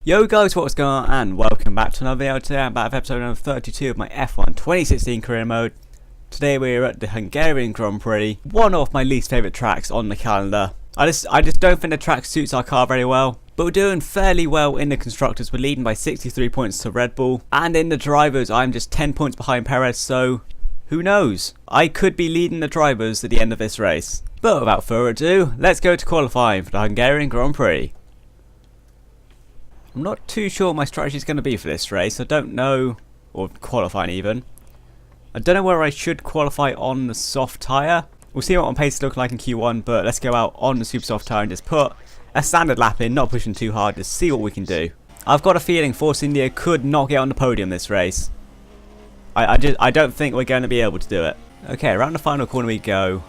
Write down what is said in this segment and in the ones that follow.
Yo guys, what's going on, and welcome back to another video. Today I'm back with episode number 32 of my F1 2016 career mode. Today we're at the Hungarian Grand Prix, one of my least favourite tracks on the calendar. I just don't think the track suits our car very well. But we're doing fairly well in the constructors. We're leading by 63 points to Red Bull. And in the drivers, I'm just 10 points behind Perez, so who knows? I could be leading the drivers at the end of this race. But without further ado, let's go to qualifying for the Hungarian Grand Prix. I'm not too sure what my strategy is going to be for this race. I don't know, or qualifying even. I don't know whether I should qualify on the soft tyre. We'll see what my pace look like in Q1, but let's go out on the super soft tyre and just put a standard lap in, not pushing too hard, just see what we can do. I've got a feeling Force India could not get on the podium this race. I don't think we're going to be able to do it. Okay, around the final corner we go.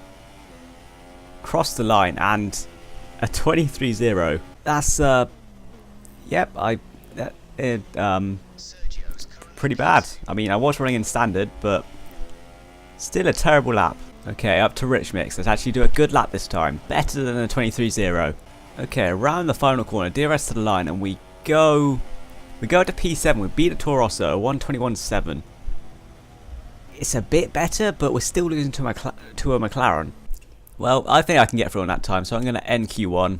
Cross the line and a 23-0. That's yep, pretty bad. I mean, I was running in standard, but still a terrible lap. Okay, up to Rich Mix. Let's actually do a good lap this time. Better than a 23-0. Okay, around the final corner, DRS to the line, and we go to P7. We beat a Toro Rosso, 121.7. It's a bit better, but we're still losing to a McLaren. Well, I think I can get through on that time, so I'm going to end Q1.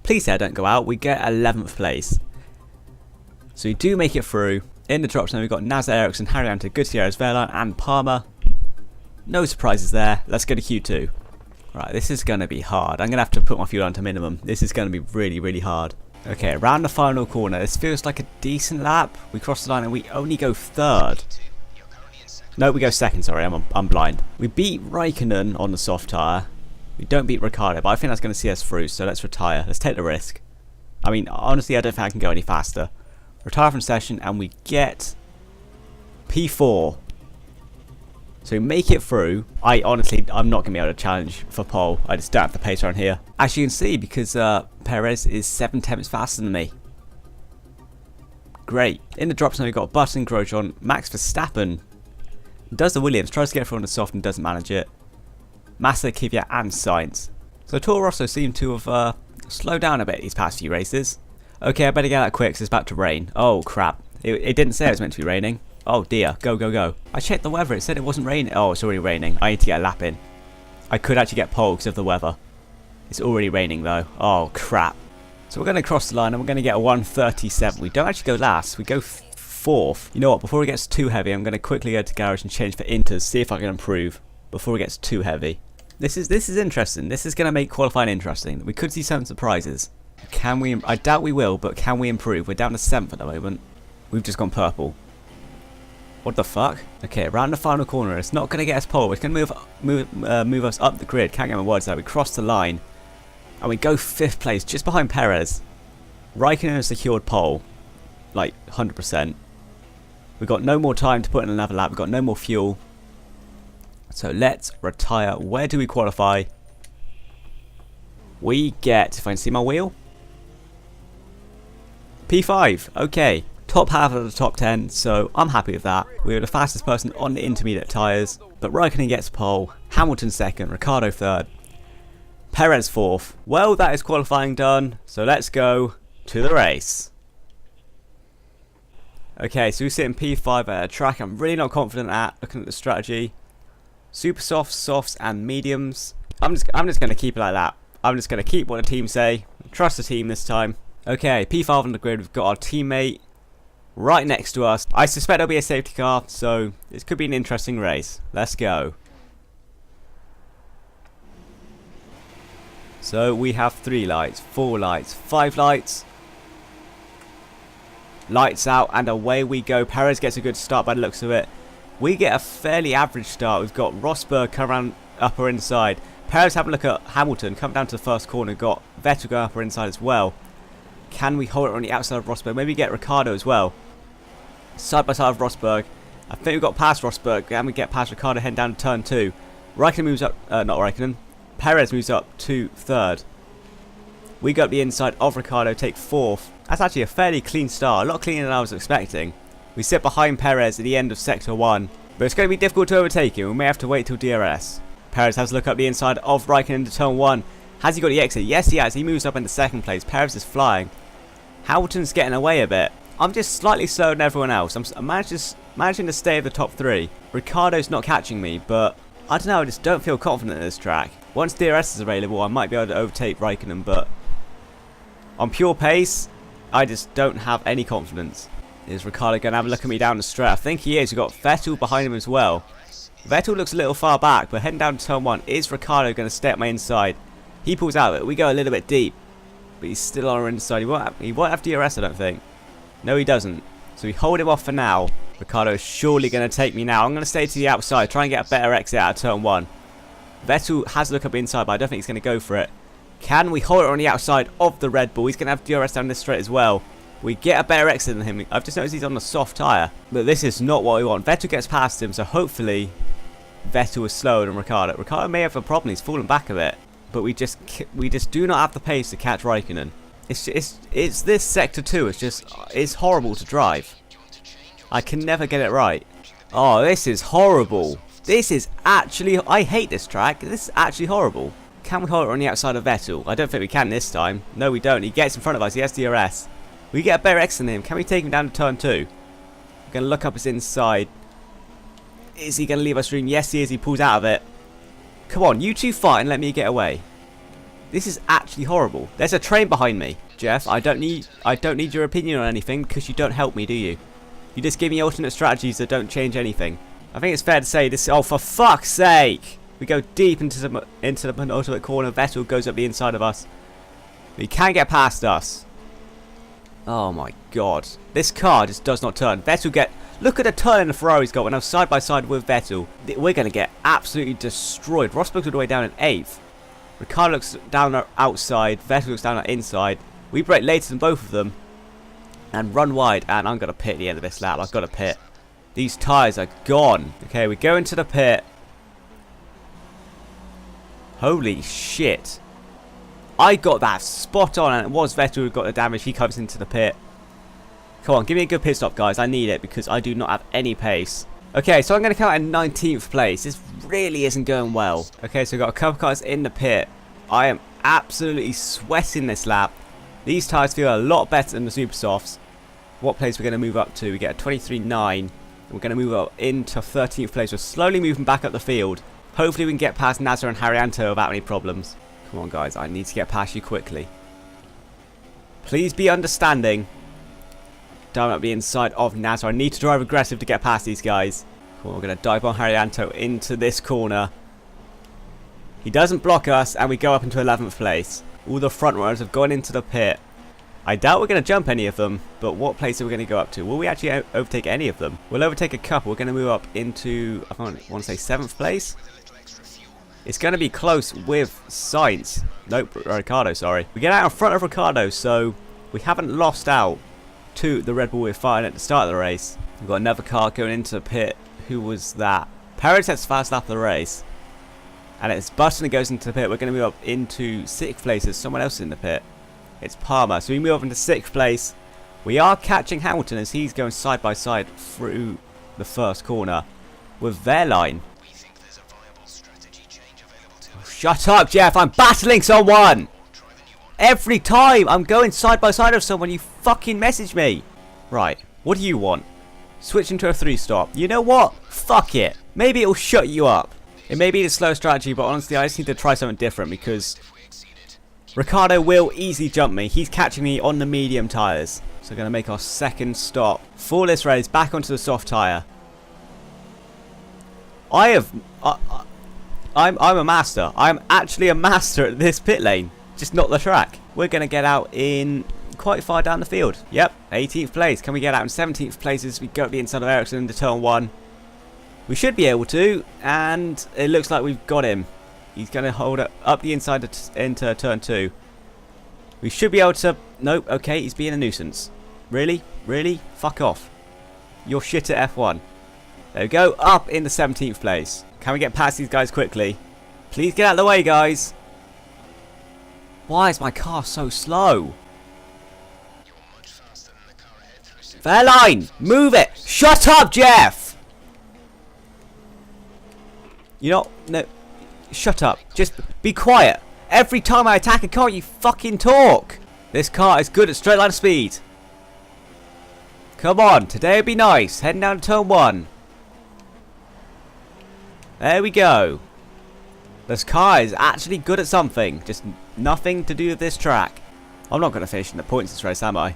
Please say I don't go out. We get 11th place. So we do make it through. In the drop zone, we've got Naz Ericsson, Harry Hunter, Gutierrez, Verline, and Palmer. No surprises there. Let's go to Q2. Right, this is going to be hard. I'm going to have to put my fuel on to minimum. This is going to be really, really hard. Okay, around the final corner. This feels like a decent lap. We cross the line and we only go third. No, we go second, sorry. I'm blind. We beat Raikkonen on the soft tyre. We don't beat Ricciardo, but I think that's going to see us through, so let's retire. Let's take the risk. I mean, honestly, I don't think I can go any faster. Retire from session, and we get P4. So we make it through. I'm not going to be able to challenge for pole. I just don't have the pace around here. As you can see, because Perez is 7 tenths faster than me. Great. In the drop zone, we've got Button, Grosjean, Max Verstappen. Does the Williams, tries to get through on the soft and doesn't manage it. Massa, Kvyat and Sainz. So Toro Rosso seem to have slowed down a bit these past few races. Okay, I better get out quick because it's about to rain. Oh crap. It didn't say it was meant to be raining. Oh dear, go, go, go. I checked the weather, it said it wasn't raining. Oh, it's already raining. I need to get a lap in. I could actually get pole because of the weather. It's already raining though. Oh crap. So we're going to cross the line and we're going to get a 137. We don't actually go last, we go fourth. You know what, before it gets too heavy, I'm going to quickly go to garage and change for Inters, see if I can improve before it gets too heavy. This is interesting. This is going to make qualifying interesting. We could see some surprises. Can we? I doubt we will, but can we improve? We're down to 7th at the moment. We've just gone purple. What the fuck? Okay, around the final corner. It's not going to get us pole. It's going to move us up the grid. Can't get my words out. We cross the line, and we go 5th place, just behind Perez. Raikkonen has secured pole, like 100%. We've got no more time to put in another lap. We've got no more fuel. So let's retire. Where do we qualify? We get, if I can see my wheel, P5. Okay, top half of the top 10, so I'm happy with that. We were the fastest person on the intermediate tyres, but Raikkonen gets pole, Hamilton second, Ricciardo third, Perez fourth. Well, that is qualifying done, so let's go to the race. Okay, so we sit in P5 at a track I'm really not confident at, looking at the strategy. Super softs, softs, and mediums. I'm just going to keep it like that. I'm just going to keep what the team say. Trust the team this time. Okay, P5 on the grid. We've got our teammate right next to us. I suspect there'll be a safety car, so this could be an interesting race. Let's go. So we have 3 lights, 4 lights, 5 lights. Lights out, and away we go. Perez gets a good start by the looks of it. We get a fairly average start. We've got Rosberg come around upper inside. Perez have a look at Hamilton, come down to the first corner. Got Vettel go upper inside as well. Can we hold it on the outside of Rosberg? Maybe get Ricciardo as well. Side by side of Rosberg. I think we've got past Rosberg and we get past Ricciardo heading down to turn 2. Raikkonen moves up, not Raikkonen. Perez moves up to 3rd. We go up the inside of Ricciardo, take 4th. That's actually a fairly clean start, a lot cleaner than I was expecting. We sit behind Perez at the end of Sector 1, but it's going to be difficult to overtake him. We may have to wait till DRS. Perez has a look up the inside of Raikkonen into turn 1. Has he got the exit? Yes, he has. He moves up into 2nd place. Perez is flying. Hamilton's getting away a bit. I'm just slightly slower than everyone else. I'm managing to stay at the top 3. Ricciardo's not catching me, but I don't know, I just don't feel confident in this track. Once DRS is available, I might be able to overtake Raikkonen, but on pure pace, I just don't have any confidence. Is Ricciardo going to have a look at me down the straight? I think he is. We've got Vettel behind him as well. Vettel looks a little far back, but heading down to turn 1. Is Ricciardo going to stay at my inside? He pulls out of it. We go a little bit deep, but he's still on our inside. He won't have DRS, I don't think. No, he doesn't. So we hold him off for now. Ricciardo is surely going to take me now. I'm going to stay to the outside, try and get a better exit out of turn 1. Vettel has a look up the inside, but I don't think he's going to go for it. Can we hold it on the outside of the Red Bull? He's going to have DRS down this straight as well. We get a better exit than him. I've just noticed he's on a soft tyre. But this is not what we want. Vettel gets past him, so hopefully Vettel is slower than Ricciardo. Ricciardo may have a problem. He's fallen back a bit. But we just do not have the pace to catch Raikkonen. It's this sector 2. It's horrible to drive. I can never get it right. Oh, this is horrible. This is actually... I hate this track. This is actually horrible. Can we hold it on the outside of Vettel? I don't think we can this time. No, we don't. He gets in front of us. He has DRS. We get a better exit than him. Can we take him down to turn 2? We're going to look up his inside. Is he going to leave us room? Yes, he is. He pulls out of it. Come on, you two fight and let me get away. This is actually horrible. There's a train behind me. Jeff, I don't need your opinion on anything because you don't help me, do you? You just give me alternate strategies that don't change anything. I think it's fair to say this... Oh, for fuck's sake! We go deep into the penultimate corner. Vettel goes up the inside of us. He can't get past us. Oh my god. This car just does not turn. Vettel look at the turn the Ferrari's got when I was side by side with Vettel. We're going to get absolutely destroyed. Rosberg's all the way down in 8th. Ricciardo looks down our outside. Vettel looks down our inside. We brake later than both of them. And run wide. And I'm going to pit at the end of this lap. I've got to pit. These tyres are gone. Okay, we go into the pit. Holy shit. I got that spot on, and it was Vettel who got the damage. He comes into the pit. Come on, give me a good pit stop, guys. I need it because I do not have any pace. Okay, so I'm going to come out in 19th place. This really isn't going well. Okay, so we've got a couple cars in the pit. I am absolutely sweating this lap. These tyres feel a lot better than the Super Softs. What place we're going to move up to? We get a 23.9. We're going to move up into 13th place. We're slowly moving back up the field. Hopefully we can get past Nasser and Haryanto without any problems. Come on, guys. I need to get past you quickly. Please be understanding. Down at the inside of Nasser. I need to drive aggressive to get past these guys. Come on, we're going to dive on Haryanto into this corner. He doesn't block us, and we go up into 11th place. All the front runners have gone into the pit. I doubt we're going to jump any of them, but what place are we going to go up to? Will we actually overtake any of them? We'll overtake a couple. We're going to move up into, I want to say 7th place. It's going to be close with Sainz. Nope, Ricciardo, sorry. We get out in front of Ricciardo, so we haven't lost out to the Red Bull we're fighting at the start of the race. We've got another car going into the pit. Who was that? Perez has fast lap of the race. And it's Button that goes into the pit. We're going to move up into 6th place. There's someone else in the pit. It's Palmer. So we move up into 6th place. We are catching Hamilton as he's going side by side through the first corner with their line. Oh, shut up, Jeff. I'm battling someone. Every time I'm going side by side of someone, you fucking message me. Right. What do you want? Switch into a 3-stop. You know what? Fuck it. Maybe it'll shut you up. It may be the slow strategy, but honestly, I just need to try something different because Ricciardo will easily jump me. He's catching me on the medium tyres. So we're going to make our second stop for this race back onto the soft tyre. I'm a master. I'm actually a master at this pit lane. Just not the track. We're going to get out in quite far down the field. Yep, 18th place. Can we get out in 17th place as we go up the inside of Ericsson into turn 1? We should be able to, and it looks like we've got him. He's going to hold it up the inside into turn 2. We should be able to... Nope, okay, he's being a nuisance. Really? Really? Fuck off. You're shit at F1. There we go, up in the 17th place. Can we get past these guys quickly? Please get out of the way, guys. Why is my car so slow? Fairline! Move it! Shut up, Jeff! You know, no, shut up. Just be quiet. Every time I attack a car, you fucking talk. This car is good at straight line speed. Come on, today would be nice. Heading down to turn 1. There we go. This car is actually good at something. Just nothing to do with this track. I'm not going to finish in the points this race, am I?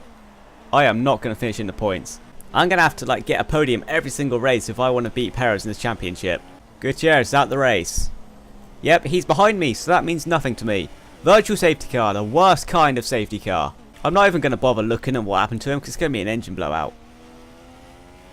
I am not going to finish in the points. I'm going to have to like get a podium every single race if I want to beat Perez in this championship. Gutierrez out the race. Yep, he's behind me, so that means nothing to me. Virtual safety car, the worst kind of safety car. I'm not even going to bother looking at what happened to him because it's going to be an engine blowout.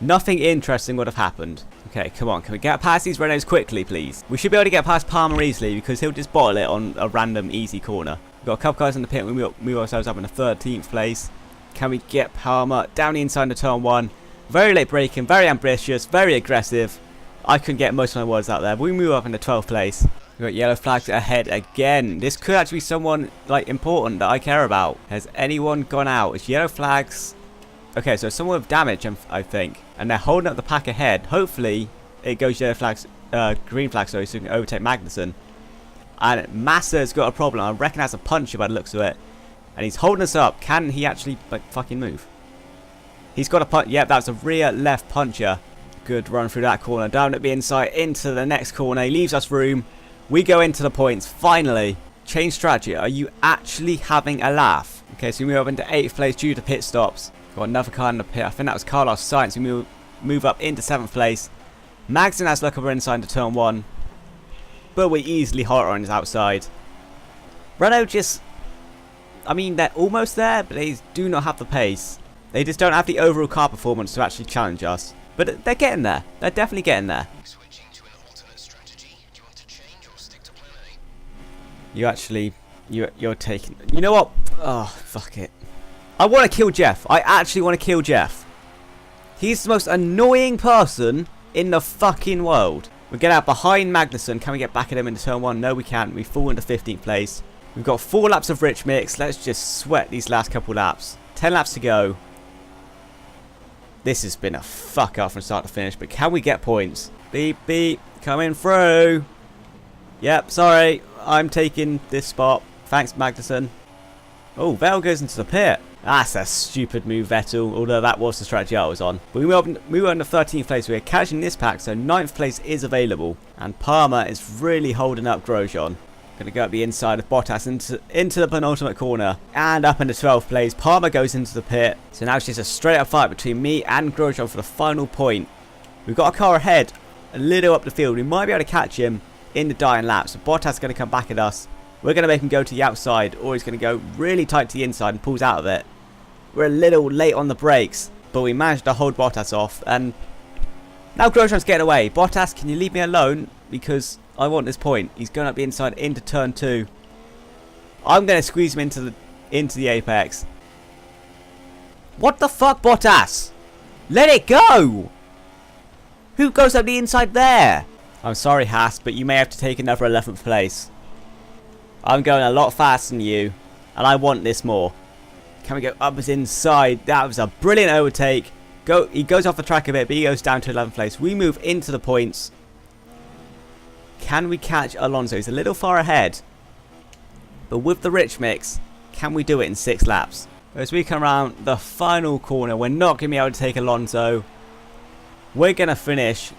Nothing interesting would have happened. Okay, come on. Can we get past these Renaults quickly, please? We should be able to get past Palmer easily because he'll just bottle it on a random easy corner. We've got a couple guys in the pit. We move ourselves up in the 13th place. Can we get Palmer down the inside of turn 1? Very late braking, very ambitious, very aggressive. I couldn't get most of my words out there, but we move up in the 12th place. We've got yellow flags ahead again. This could actually be someone like important that I care about. Has anyone gone out? It's yellow flags. Okay, so someone with damage, I think. And they're holding up the pack ahead. Hopefully, it goes yellow flags, green flags, sorry, so we can overtake Magnussen. And Massa's got a problem. I reckon that's a puncher by the looks of it. And he's holding us up. Can he actually, like, fucking move? He's got a punch. Yep, that's a rear left puncher. Good run through that corner. Down at the inside, into the next corner. He leaves us room. We go into the points, finally. Change strategy. Are you actually having a laugh? Okay, so we move up into 8th place due to pit stops. Got another car in the pit. I think that was Carlos Sainz. We move up into 7th place. Magnussen has luck over inside to turn 1. But we're easily hot on his outside. Renault just... I mean, they're almost there, but they do not have the pace. They just don't have the overall car performance to actually challenge us. But they're getting there. They're definitely getting there. Switching to an alternate strategy. Do you want to change or stick to plan A? You actually... You're taking... You know what? Oh, fuck it. I want to kill Jeff. I actually want to kill Jeff. He's the most annoying person in the fucking world. We get out behind Magnussen. Can we get back at him into turn 1? No, we can't. We fall into 15th place. We've got 4 laps of rich mix. Let's just sweat these last couple laps. 10 laps to go. This has been a fuck up from start to finish, but can we get points? Beep, beep. Coming through. Yep, sorry. I'm taking this spot. Thanks, Magnussen. Oh, Vettel goes into the pit. That's a stupid move, Vettel, although that was the strategy I was on. But we move on to 13th place. We're catching this pack, so 9th place is available. And Palmer is really holding up Grosjean. Going to go up the inside of Bottas into the penultimate corner. And up into 12th place. Palmer goes into the pit. So now it's just a straight up fight between me and Grosjean for the final point. We've got a car ahead, a little up the field. We might be able to catch him in the dying lap. So Bottas is going to come back at us. We're going to make him go to the outside, or he's going to go really tight to the inside and pulls out of it. We're a little late on the brakes, but we managed to hold Bottas off. And now Grosjean's getting away. Bottas, can you leave me alone? Because I want this point. He's going up the inside into turn 2. I'm going to squeeze him into the apex. What the fuck, Bottas? Let it go! Who goes up the inside there? I'm sorry, Haas, but you may have to take another 11th place. I'm going a lot faster than you, and I want this more. Can we go up his inside? That was a brilliant overtake. He goes off the track a bit, but he goes down to 11th place. We move into the points. Can we catch Alonso? He's a little far ahead. But with the rich mix, can we do it in 6 laps? As we come around the final corner, we're not going to be able to take Alonso. We're going to finish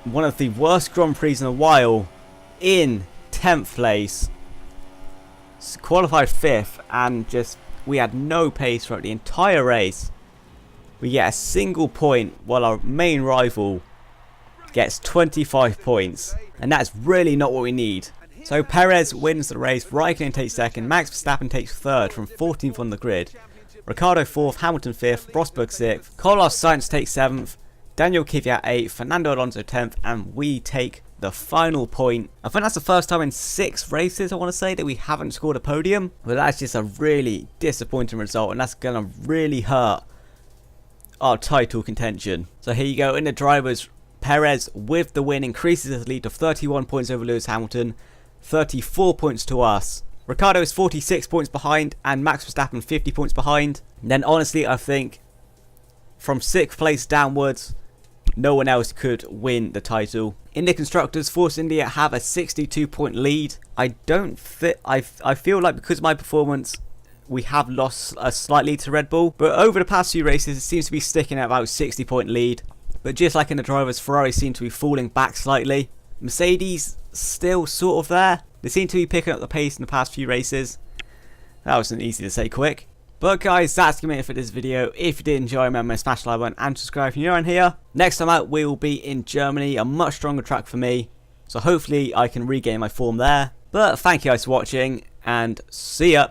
one of the worst Grand Prix in a while in 10th place. Qualified 5th, and just we had no pace throughout the entire race. We get a single point while our main rival gets 25 points, and that's really not what we need. So Perez wins the race, Raikkonen takes 2nd, Max Verstappen takes 3rd from 14th on the grid, Ricciardo 4th, Hamilton 5th, Rosberg 6th, Carlos Sainz takes 7th, Daniel Kvyat 8th, Fernando Alonso 10th, and we take the final point. I think that's the first time in 6 races, I want to say, that we haven't scored a podium. But that's just a really disappointing result, and that's going to really hurt our title contention. So here you go, in the drivers, Perez with the win increases his lead to 31 points over Lewis Hamilton, 34 points to us. Ricciardo is 46 points behind, and Max Verstappen 50 points behind. And then honestly, I think from 6th place downwards, no one else could win the title. In the constructors, Force India have a 62 point lead. I feel like because of my performance, we have lost slightly to Red Bull, but over the past few races it seems to be sticking at about 60-point lead. But just like in the drivers, Ferrari seem to be falling back slightly. Mercedes still sort of there. They seem to be picking up the pace in the past few races. That wasn't easy to say quick. But guys, that's going to be it for this video. If you did enjoy, remember to smash the like button and subscribe if you're new around here. Next time out, we will be in Germany, a much stronger track for me. So hopefully I can regain my form there. But thank you guys for watching, and see ya.